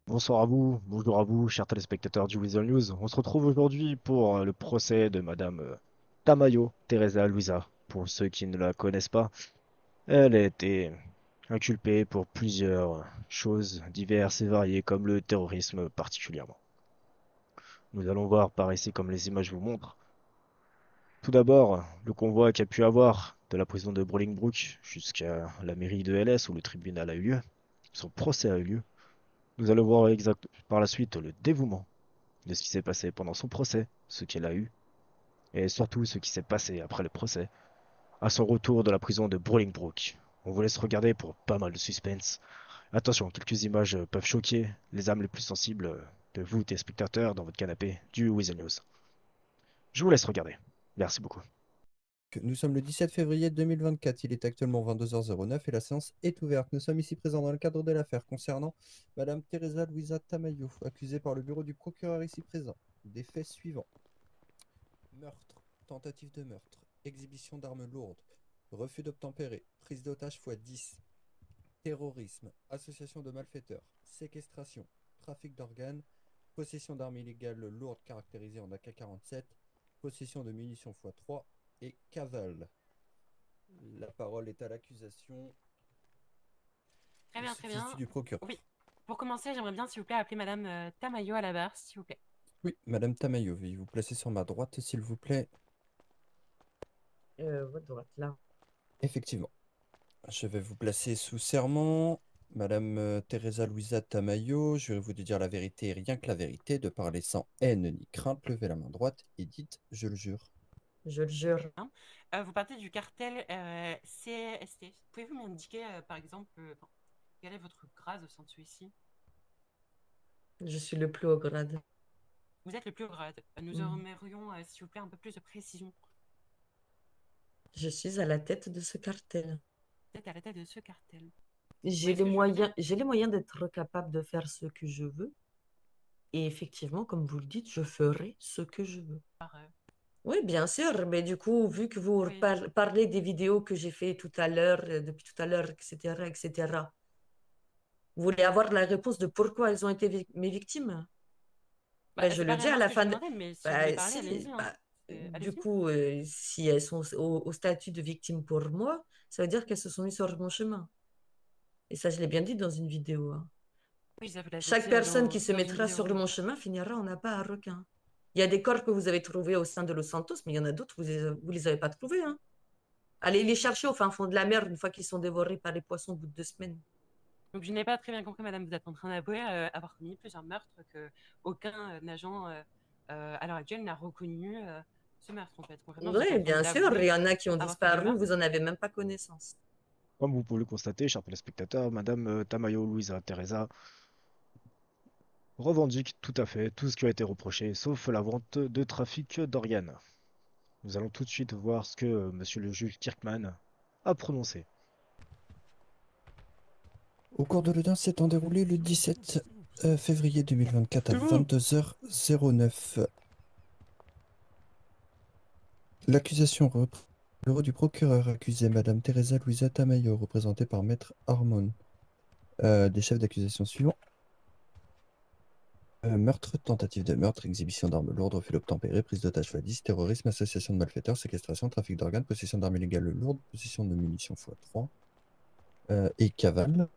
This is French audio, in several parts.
Bonsoir à vous, bonjour à vous, chers téléspectateurs du Weasel News. On se retrouve aujourd'hui pour le procès de Madame Tamayo Teresa Luisa. Pour ceux qui ne la connaissent pas, elle a été inculpée pour plusieurs choses diverses et variées, comme le terrorisme particulièrement. Nous allons voir par ici, comme les images vous montrent. Tout d'abord, le convoi qu'il y a pu avoir de la prison de Bolingbrook jusqu'à la mairie de LS où le tribunal a eu lieu. Son procès a eu lieu. Nous allons voir par la suite le dévouement de ce qui s'est passé pendant son procès, ce qu'elle a eu, et surtout ce qui s'est passé après le procès, à son retour de la prison de Bolingbrook. On vous laisse regarder pour pas mal de suspense. Attention, quelques images peuvent choquer les âmes les plus sensibles de vous, téléspectateurs, dans votre canapé du Weasel News. Je vous laisse regarder. Merci beaucoup. Nous sommes le 17 février 2024. Il est actuellement 22h09 et la séance est ouverte. Nous sommes ici présents dans le cadre de l'affaire concernant Madame Teresa Luisa Tamayo, accusée par le bureau du procureur ici présent des faits suivants: meurtre, tentative de meurtre, exhibition d'armes lourdes, refus d'obtempérer, prise d'otage x 10, terrorisme, association de malfaiteurs, séquestration, trafic d'organes, possession d'armes illégales lourdes caractérisées en AK-47, possession de munitions x 3 et cavale. La parole est à l'accusation Très bien, très substitut bien. du procureur. Oui. Pour commencer, j'aimerais bien, s'il vous plaît, appeler Madame Tamayo à la barre, s'il vous plaît. Oui, Madame Tamayo, veuillez vous placer sur ma droite, s'il vous plaît. Votre droite, là. Effectivement, je vais vous placer sous serment. Madame Teresa Luisa Tamayo, je vais vous dire la vérité et rien que la vérité, de parler sans haine ni crainte. Levez la main droite et dites: je le jure. Je le jure. Hein. Vous partez du cartel CST. Pouvez-vous m'indiquer, par exemple, quel est votre grade au sein de celui-ci? Je suis le plus haut grade. Vous êtes le plus haut grade. Nous Mhm. aimerions, s'il vous plaît, un peu plus de précision. Je suis à la tête de ce cartel. Vous êtes à la tête de ce cartel. Vous voyez ce que je veux dire? J'ai les moyens d'être capable de faire ce que je veux. Et effectivement, comme vous le dites, je ferai ce que je veux. Par, Oui, bien sûr. Mais du coup, vu que vous oui. parlez des vidéos que j'ai fait tout à l'heure, depuis tout à l'heure, etc., etc., vous voulez avoir la réponse de pourquoi elles ont été mes victimes? Bah, Ben, je c'est le pas dis à réellement ce la que je fin vous de... demandais, mais si vous voulez Ben, parler, allez-y, si, hein. ben, du Allez-y. coup, si elles sont au statut de victime pour moi, ça veut dire qu'elles se sont mises sur mon chemin. Et ça, je l'ai bien dit dans une vidéo, hein. Oui, ça vous l'avez Chaque dit personne qui se dans une mettra vidéo, sur oui. mon chemin finira en appât à requin. Il y a des corps que vous avez trouvés au sein de Los Santos, mais il y en a d'autres, vous les avez pas trouvés, hein. Allez les chercher au fin fond de la mer une fois qu'ils sont dévorés par les poissons au bout de 2 semaines. Donc, je n'ai pas très bien compris, madame, vous êtes en train d'avouer avoir commis plusieurs meurtres que aucun agent à l'heure actuelle n'a reconnu ce meurtre, en fait. Concrètement, vous êtes en Oui, train bien sûr, il d'avouer y en a qui ont avoir fait des disparu, meurtres. vous en avez même pas connaissance. Comme vous pouvez le constater, chers téléspectateurs, Madame Tamayo Luisa Teresa revendique tout à fait tout ce qui a été reproché, sauf la vente de trafic d'organes. Nous allons tout de suite voir ce que monsieur le juge Kirkman a prononcé. Au cours de l'audience s'étant déroulé le 17 février 2024 à Debout. 22h09, l'accusation le bureau du procureur accusait Madame Teresa Luisa Tamayo, représentée par Maître Harmon, des chefs d'accusation suivants: meurtre, tentative de meurtre, exhibition d'armes lourdes, refus d'obtempérer, prise d'otage x 10, terrorisme, association de malfaiteurs, séquestration, trafic d'organes, possession d'armes illégales lourdes, possession de munitions x 3 et cavale.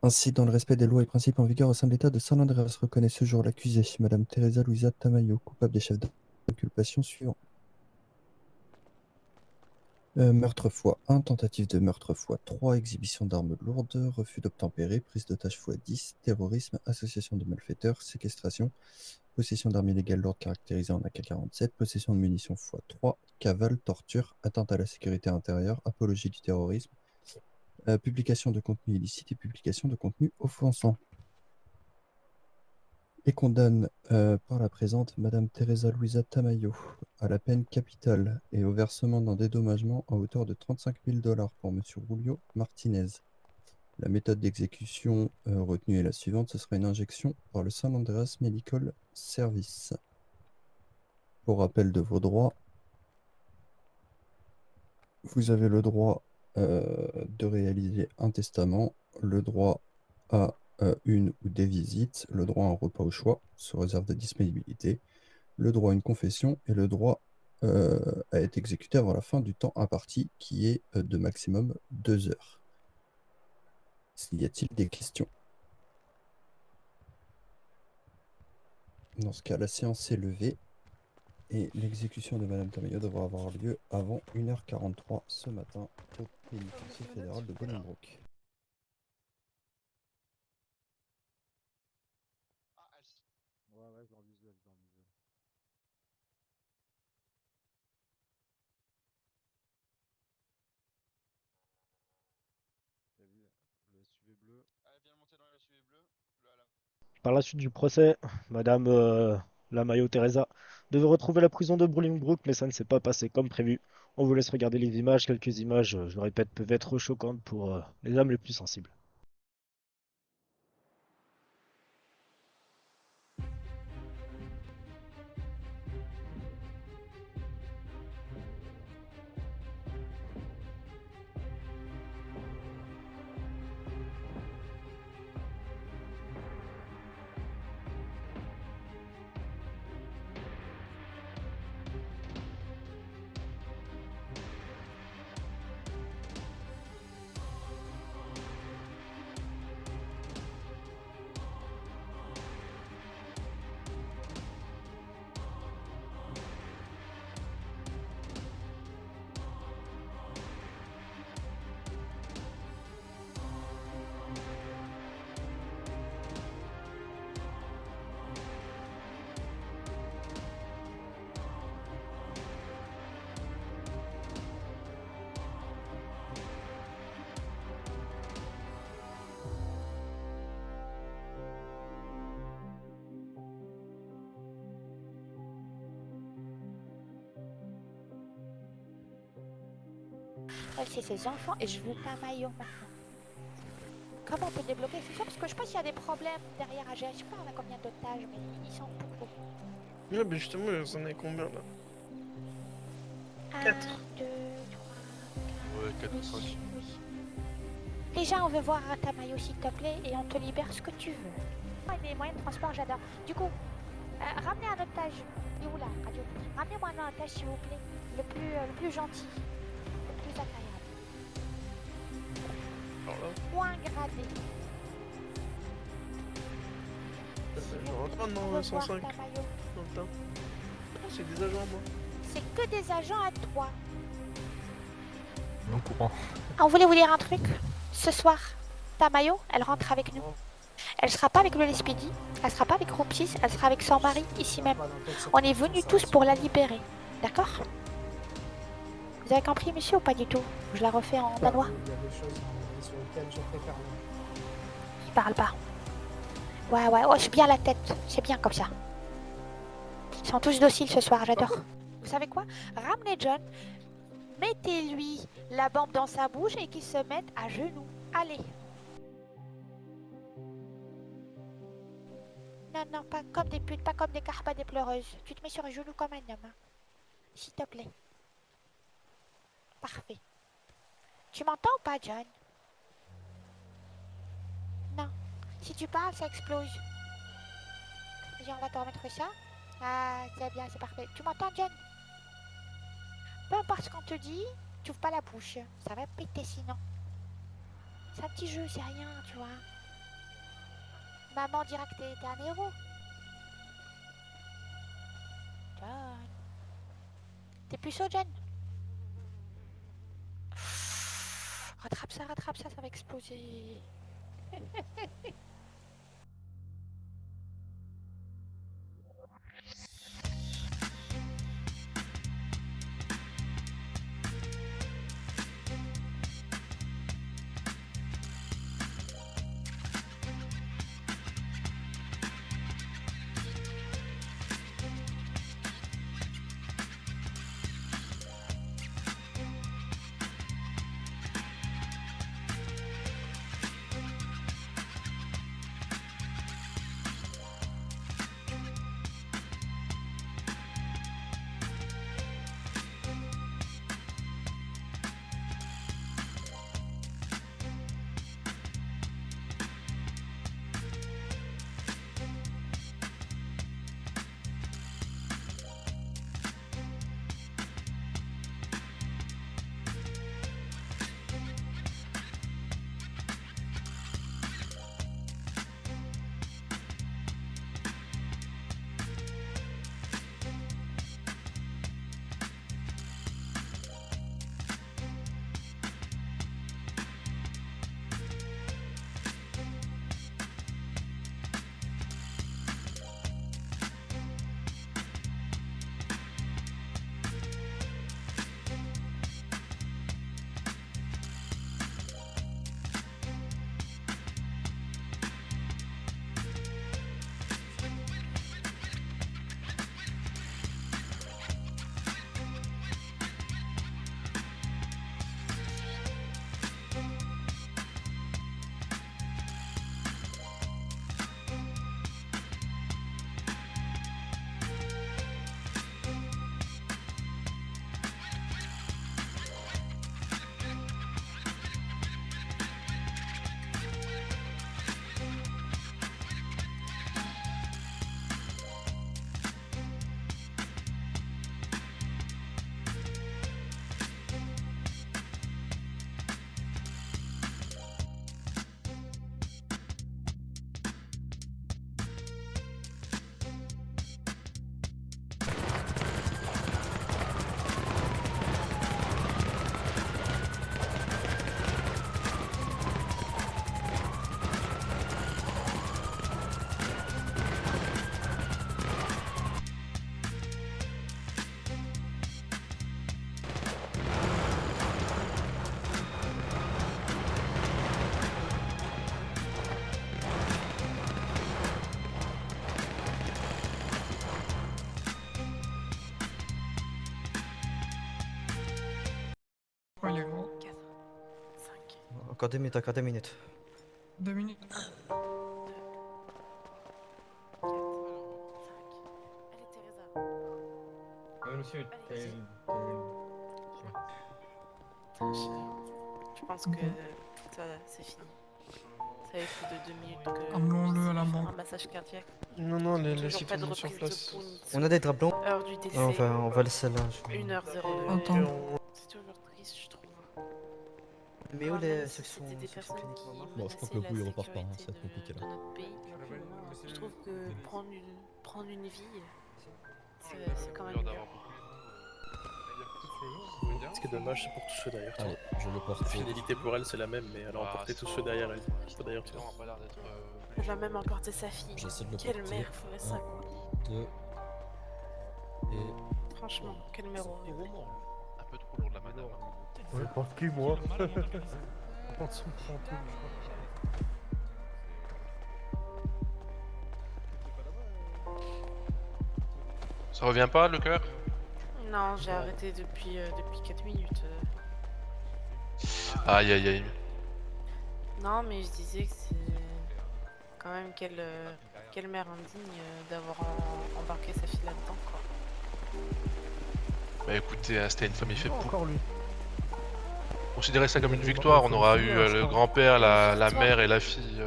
Ainsi, dans le respect des lois et principes en vigueur au sein de l'État de San Andreas, reconnaît ce jour l'accusée, Madame Teresa Luisa Tamayo, coupable des chefs d'inculpation suivants: meurtre x 1, tentative de meurtre x 3, exhibition d'armes lourdes, refus d'obtempérer, prise d'otage x 10, terrorisme, association de malfaiteurs, séquestration, possession d'armes illégales lourdes caractérisées en AK-47, possession de munitions x 3, cavale, torture, atteinte à la sécurité intérieure, apologie du terrorisme, publication de contenu illicite et publication de contenu offensant. Et condamne par la présente Madame Teresa Luisa Tamayo à la peine capitale et au versement d'un dédommagement à hauteur de 35 000 $ pour Monsieur Julio Martinez. La méthode d'exécution retenue est la suivante: ce sera une injection par le San Andreas Medical Service. Pour rappel de vos droits, vous avez le droit de réaliser un testament, le droit à une ou des visites, le droit à un repas au choix, sous réserve de disponibilité, le droit à une confession et le droit à être exécuté avant la fin du temps imparti, qui est de maximum 2 heures. Y a-t-il des questions? Dans ce cas, la séance est levée et l'exécution de Madame Tamayo devra avoir lieu avant 1h43 ce matin au pénitencier fédéral de Bolingbroke. Ouais, ouais, je leur visuel, je leur visuel. T'as vu, le SUV bleu. Par la suite du procès, Madame Lamayo Teresa devait retrouver la prison de Bolingbroke, mais ça ne s'est pas passé comme prévu. On vous laisse regarder les images. Quelques images, je le répète, peuvent être choquantes pour les âmes les plus sensibles. Elle, c'est ses enfants et je veux Tamayo maintenant. Comment on peut débloquer? C'est sûr, parce que je pense qu'il y a des problèmes derrière à gérer. Je sais pas, on a combien d'otages, mais ils sont beaucoup. Ouais, mais justement, vous en avez combien là? 1, Quatre. 2, 3, Ouais, 4 ou 5. oui. Déjà, on veut voir Tamayo, s'il te plaît, et on te libère ce que tu veux. Moi, les moyens de transport, j'adore. Du coup, ramenez un otage. Il est où là, radio? Ramenez-moi un otage, s'il vous plaît. Le plus gentil. Le plus agréable. Alors là, Moins gradé. je rentre On dans veut voir 105 Tamayo. dans le tas. Oh, c'est des agents, moi. C'est que des agents à toi. Non courant. On voulait vous dire un truc. Ce soir, Tamayo, elle rentre avec nous. Elle sera pas avec le Lespidi, elle sera pas avec Roupsis, elle sera avec son mari ici même. On est venus tous pour la libérer. D'accord? Vous avez compris, monsieur, ou pas du tout? Je la refais en danois. Il y a des choses sur lesquelles je préfère. Il parle pas. Ouais, ouais, oh, j'ai bien la tête. C'est bien comme ça. Ils sont tous dociles ce soir, j'adore. Vous savez quoi? Ramenez John, mettez-lui la bombe dans sa bouche et qu'il se mette à genoux. Allez. Non, non, pas comme des putes, pas comme des carpas, des pleureuses. Tu te mets sur les genoux comme un homme. Hein. S'il te plaît. Parfait. Tu m'entends ou pas, John? Non. Si tu parles, ça explose. Vas-y, on va te remettre ça. Ah, c'est bien, c'est parfait. Tu m'entends, John? Peu importe ce qu'on te dit, tu ouvres pas la bouche. Ça va péter sinon. C'est un petit jeu, c'est rien, tu vois. Maman dira que t'es un héros. John. T'es puceau, John? Rattrape ça va exploser. Encore 2 minutes, encore 2 minutes. 2 minutes. Monsieur, Je pense que ça, c'est fini. Ça fait plus de 2 minutes que Amenons-le à la je fais banque. un massage cardiaque. Non, les Toujours pas de citoyens sur reprise place. de pouls. On a des draps blancs. Heure du décès. On va laisser là. 1h02. Attends. C'est toujours triste, je trouve. Mais où Moi, les même si sections c'était des sections personnes cliniques, qui maman? Bon, je crois que le menaçaient coup, il la repart pas, hein, ça va être sécurité compliqué, là. de notre pays. Je trouve que prendre une vie, c'est quand même bien. Ce qui est dommage, c'est pour tous ceux derrière toi. Allez, je le porte. La fidélité pour elle, c'est la même, mais elle a emporté tous ceux derrière elle. Pas derrière toi. Elle va même emporter sa fille. J'essaie de le Quelle porter. mère ferait ça, quoi. 2 et... Franchement, quelle mère horrible. Un peu trop lourd de la madame. Ouais, porte qui, moi? Porte son fantôme, Ça revient pas le cœur? Non, j'ai arrêté depuis 4 minutes. Aïe aïe aïe. Non, mais je disais que c'est quand même quelle mère indigne d'avoir embarqué sa fille là-dedans, quoi. Bah écoutez, c'était une famille faite pour. Encore lui. Considérez ça comme une victoire, on aura eu le grand-père, la mère et la fille.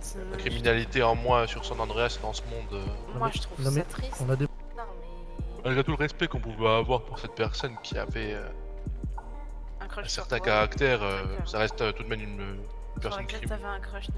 C'est- Criminalité en moins sur San Andreas dans ce monde. Moi, je trouve ça triste. On a des... Non, mais Malgré tout le respect qu'on pouvait avoir pour cette personne qui avait un crush un sur certain toi. caractère, D'accord. ça reste tout de même une Sur personne laquelle criminelle. t'avais un crush 9-8.